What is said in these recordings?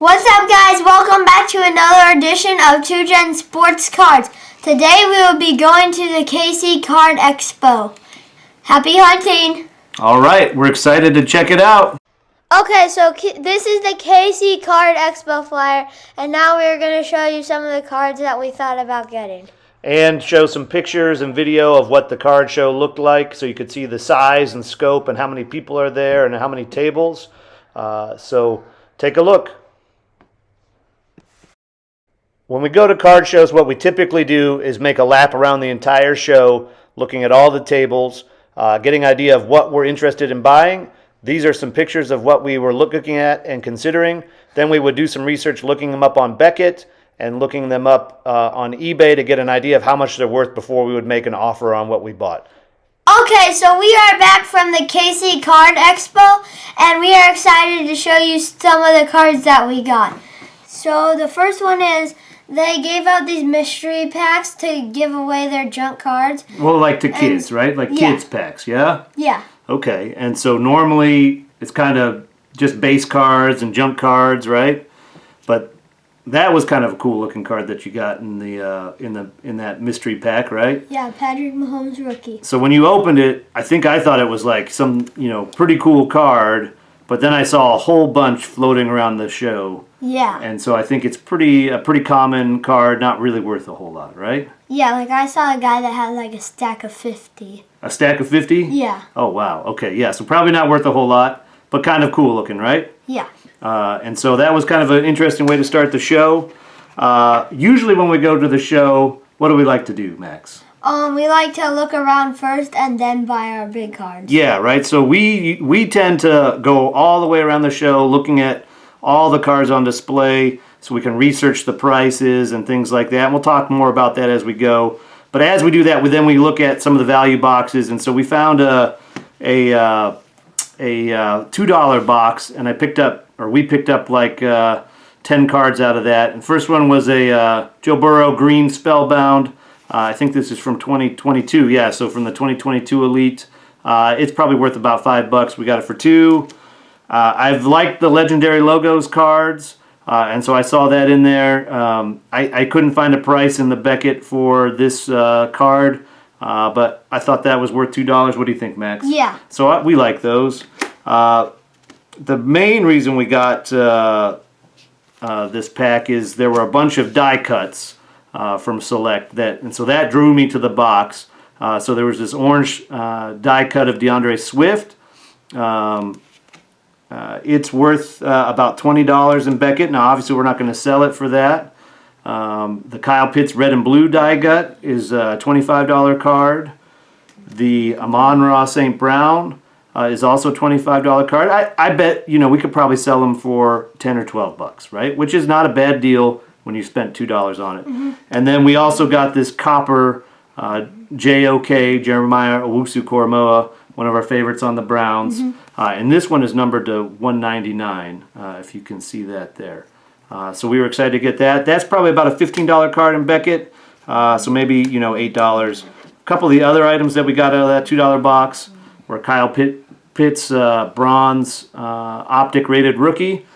What's up, guys? Welcome back to another edition of 2Gen Sports Cards. Today we will be going to the KC Card Expo. Happy hunting! Alright, we're excited to check it out. Okay, so this is the KC Card Expo flyer, and now we're going to show you some of the cards that we thought about getting. And show some pictures and video of what the card show looked like so you could see the size and scope and how many people are there and how many tables. So take a look. When we go to card shows, what we typically do is make a lap around the entire show, looking at all the tables, getting an idea of what we're interested in buying. These are some pictures of what we were looking at and considering. Then we would do some research looking them up on Beckett and looking them up on eBay to get an idea of how much they're worth before we would make an offer on what we bought. Okay, so we are back from the KC Card Expo, and we are excited to show you some of the cards that we got. So the first one is, they gave out these mystery packs to give away their junk cards. Well, like to kids, right? Like kids packs, yeah? Yeah. Okay, and so normally it's kind of just base cards and junk cards, right? But that was kind of a cool looking card that you got in the in that mystery pack, right? Yeah, Patrick Mahomes rookie. So when you opened it, I thought it was like some, pretty cool card, but then I saw a whole bunch floating around the show. Yeah. And so I think it's a pretty common card, not really worth a whole lot, right? Yeah, like I saw a guy that had like a stack of 50. A stack of 50? Yeah. Oh, wow. Okay, yeah, so probably not worth a whole lot, but kind of cool looking, right? Yeah. And so that was kind of an interesting way to start the show. Usually when we go to the show, what do we like to do, Max? We like to look around first and then buy our big cards. Yeah, right. So we tend to go all the way around the show looking at all the cards on display so we can research the prices and things like that. And we'll talk more about that as we go. But as we do that, we look at some of the value boxes. And so we found a $2 box, and we picked up like 10 cards out of that. And first one was a Joe Burrow Green Spellbound. I think this is from 2022. Yeah, so from the 2022 Elite. It's probably worth about $5. We got it for $2. I've liked the Legendary Logos cards, and so I saw that in there. I couldn't find a price in the Beckett for this card, but I thought that was worth $2. What do you think, Max? Yeah. So we like those. The main reason we got this pack is there were a bunch of die cuts from Select, and so that drew me to the box. So there was this orange die cut of DeAndre Swift. It's worth about $20 in Beckett. Now, obviously, we're not going to sell it for that. The Kyle Pitts red and blue die cut is a $25 card. The Amon-Ra St. Brown is also a $25 card. I bet, we could probably sell them for $10 or $12, right? Which is not a bad deal when you spent $2 on it. Mm-hmm. And then we also got this copper JOK, Jeremiah Owusu-Koramoah, one of our favorites on the Browns. Mm-hmm. And this one is numbered to 199, if you can see that there. So we were excited to get that. That's probably about a $15 card in Beckett, so maybe, $8. A couple of the other items that we got out of that $2 box were Kyle Pitts bronze optic rated rookie,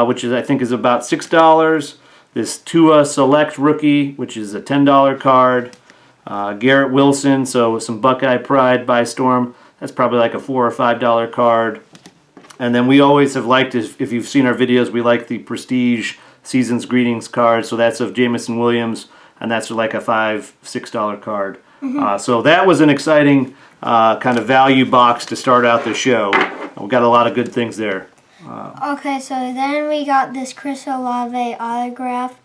which I think is about $6. This Tua Select rookie, which is a $10 card. Garrett Wilson, so some Buckeye pride by storm. That's probably like a $4 or $5 card. And then we always have liked, if you've seen our videos, we like the Prestige Season's Greetings card. So that's of Jameson Williams, and that's like a $5, $6 card. Mm-hmm. So that was an exciting kind of value box to start out the show. We got a lot of good things there. Okay, so then we got this Chris Olave autograph,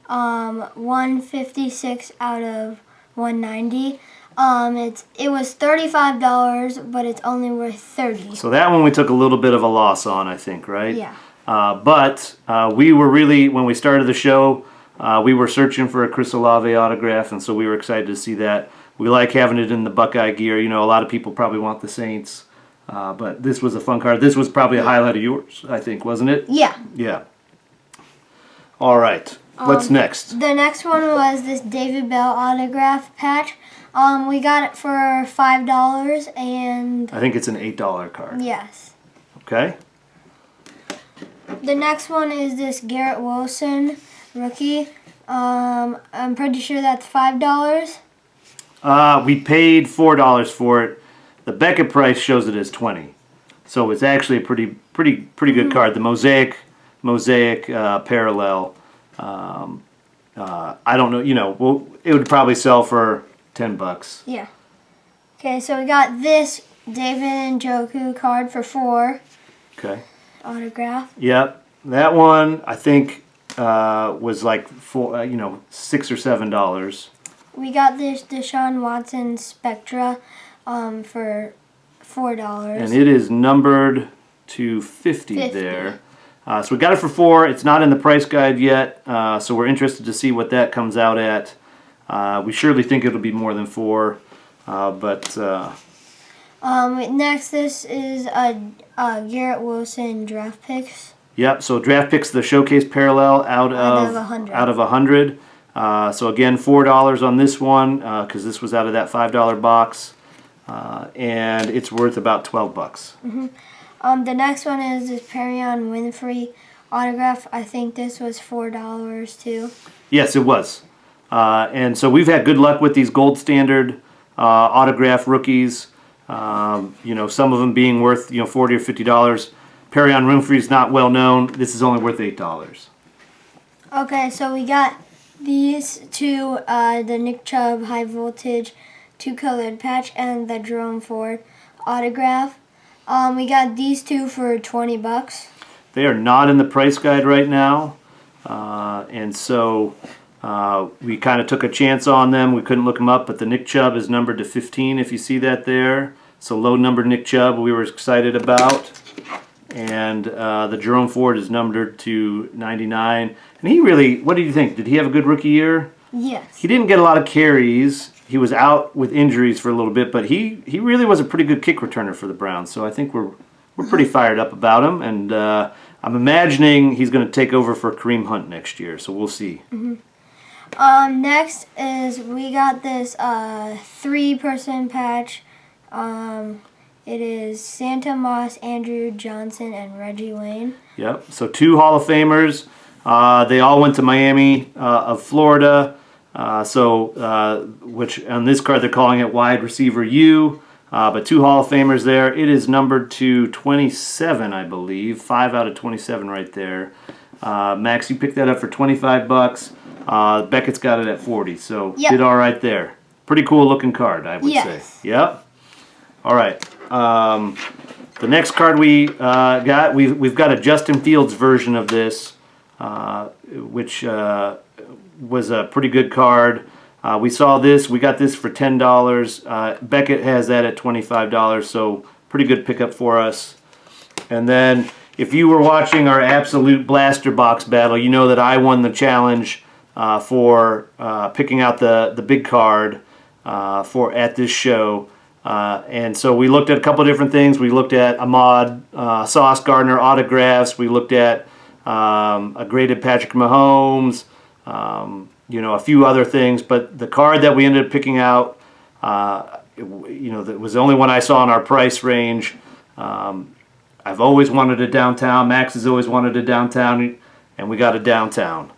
156 out of 190. It was $35, but it's only worth $30. So that one we took a little bit of a loss on, I think, right? Yeah. But we were really, when we started the show, we were searching for a Chris Olave autograph, and so we were excited to see that. We like having it in the Buckeye gear. A lot of people probably want the Saints, but this was a fun card. This was probably a highlight of yours, I think, wasn't it? Yeah. Yeah. All right. What's next? The next one was this David Bell autograph patch. We got it for $5, and I think it's an $8 card. Yes. Okay. The next one is this Garrett Wilson rookie. I'm pretty sure that's $5. We paid $4 for it. The Beckett price shows it as 20, so it's actually a pretty good card. The mosaic parallel. I don't know. It would probably sell for $10. Yeah. Okay, so we got this David Njoku card for $4. Okay. Autograph. Yep, that one I think was like $6 or $7. We got this Deshaun Watson Spectra for $4. And it is numbered to 50 there. So we got it for $4. It's not in the price guide yet, so we're interested to see what that comes out at. We surely think it'll be more than $4, but... Next, this is a Garrett Wilson draft picks. Yep, so draft picks, the showcase parallel out of 100. So again, $4 on this one because this was out of that $5 box, and it's worth about $12. The next one is this Perion Winfrey autograph. I think this was $4 too. Yes, it was. And so we've had good luck with these gold standard autograph rookies. Some of them being worth $40 or $50. Perion Winfrey is not well known. This is only worth $8. Okay, so we got these two, the Nick Chubb high voltage 2-colored patch and the Jerome Ford autograph. We got these two for $20. They are not in the price guide right now, and so we kind of took a chance on them. We couldn't look them up, but the Nick Chubb is numbered to 15 if you see that there. So low numbered Nick Chubb we were excited about. And the Jerome Ford is numbered to 99. And he really, what did you think? Did he have a good rookie year? Yes. He didn't get a lot of carries. He was out with injuries for a little bit, but he really was a pretty good kick returner for the Browns. So I think we're pretty fired up about him. And I'm imagining he's going to take over for Kareem Hunt next year. So we'll see. Next is we got this 3-person patch. It is Santa Moss, Andrew Johnson, and Reggie Wayne. Yep. So 2 Hall of Famers. They all went to Miami of Florida. Which on this card they're calling it wide receiver U. But 2 Hall of Famers there. It is numbered to 27, I believe. 5 out of 27 right there. Max, you picked that up for $25. Beckett's got it at 40. So did all right there. Pretty cool looking card, I would say. Yep. All right. The next card we got, we've got a Justin Fields version of this, which was a pretty good card. We saw this. We got this for $10. Beckett has that at $25, so pretty good pickup for us. And then if you were watching our Absolute Blaster Box battle, you know that I won the challenge for picking out the big card at this show. And so we looked at a couple of different things. We looked at Ahmad Sauce Gardner autographs. We looked at a graded Patrick Mahomes, a few other things. But the card that we ended up picking out, that was the only one I saw in our price range. I've always wanted a downtown. Max has always wanted a downtown, and we got a downtown.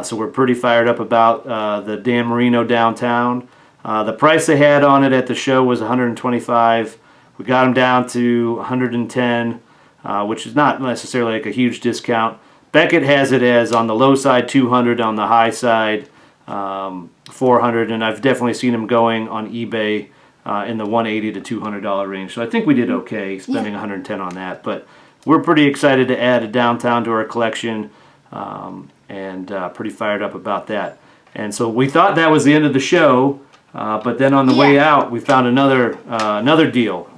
So we're pretty fired up about the Dan Marino downtown. The price they had on it at the show was $125. We got them down to $110, which is not necessarily like a huge discount. Beckett has it as on the low side $200, on the high side $400, and I've definitely seen them going on eBay in the $180 to $200 range. So I think we did okay spending $110 on that. But we're pretty excited to add a downtown to our collection, and pretty fired up about that. And so we thought that was the end of the show. But then on the way out, we found another deal.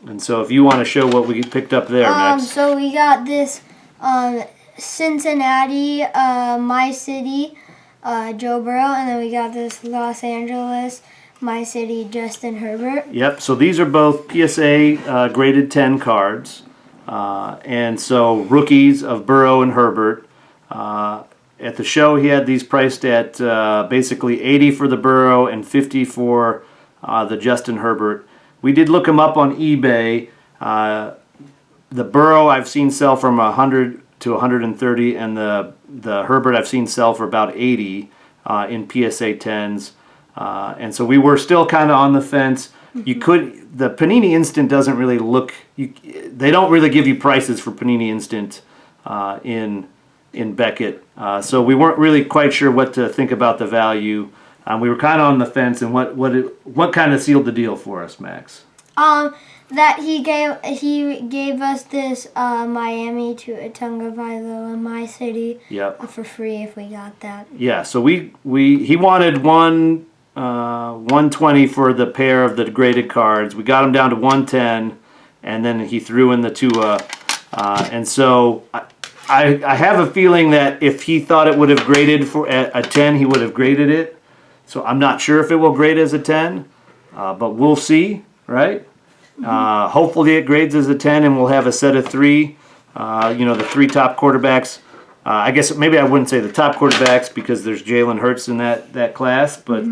And so if you want to show what we picked up there, Max. So we got this Cincinnati, My City, Joe Burrow, and then we got this Los Angeles, My City, Justin Herbert. Yep, so these are both PSA graded 10 cards. And so rookies of Burrow and Herbert. At the show, he had these priced at basically $80 for the Burrow and $50 for the Justin Herbert. We did look them up on eBay. The Burrow I've seen sell from $100 to 130, and the Herbert I've seen sell for about 80 in PSA 10s. And so we were still kind of on the fence. The Panini Instant doesn't really they don't really give you prices for Panini Instant in Beckett. So we weren't really quite sure what to think about the value. We were kind of on the fence, and what kind of sealed the deal for us, Max? That he gave us this Miami to Tagovailoa in my city. Yep. For free if we got that. Yeah. So he wanted 120 for the pair of the graded cards. We got him down to 110, and then he threw in the Tua. And so I have a feeling that if he thought it would have graded for a 10, he would have graded it. So I'm not sure if it will grade as a 10, but we'll see, right? Hopefully it grades as a 10, and we'll have a set of 3. The 3 top quarterbacks. I guess maybe I wouldn't say the top quarterbacks because there's Jalen Hurts in that class, but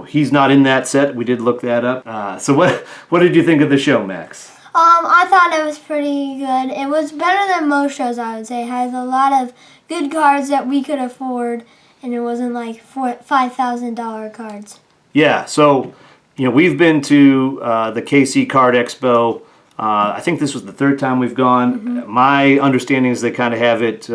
he's not in that set. We did look that up. So what did you think of the show, Max? I thought it was pretty good. It was better than most shows, I would say. It has a lot of good cards that we could afford, and it wasn't like $5,000 cards. Yeah, so we've been to the KC Card Expo. I think this was the 3rd time we've gone. My understanding is they kind of have it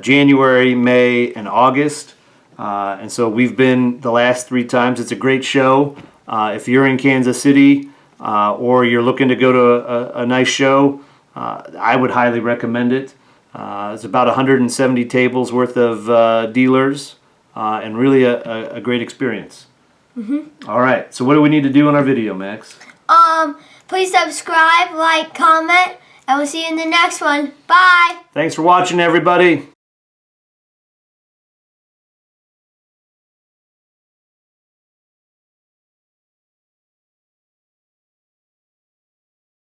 January, May, and August. And so we've been the last 3 times. It's a great show. If you're in Kansas City or you're looking to go to a nice show, I would highly recommend it. It's about 170 tables worth of dealers and really a great experience. All right, so what do we need to do in our video, Max? Please subscribe, like, comment, and we'll see you in the next one. Bye! Thanks for watching, everybody.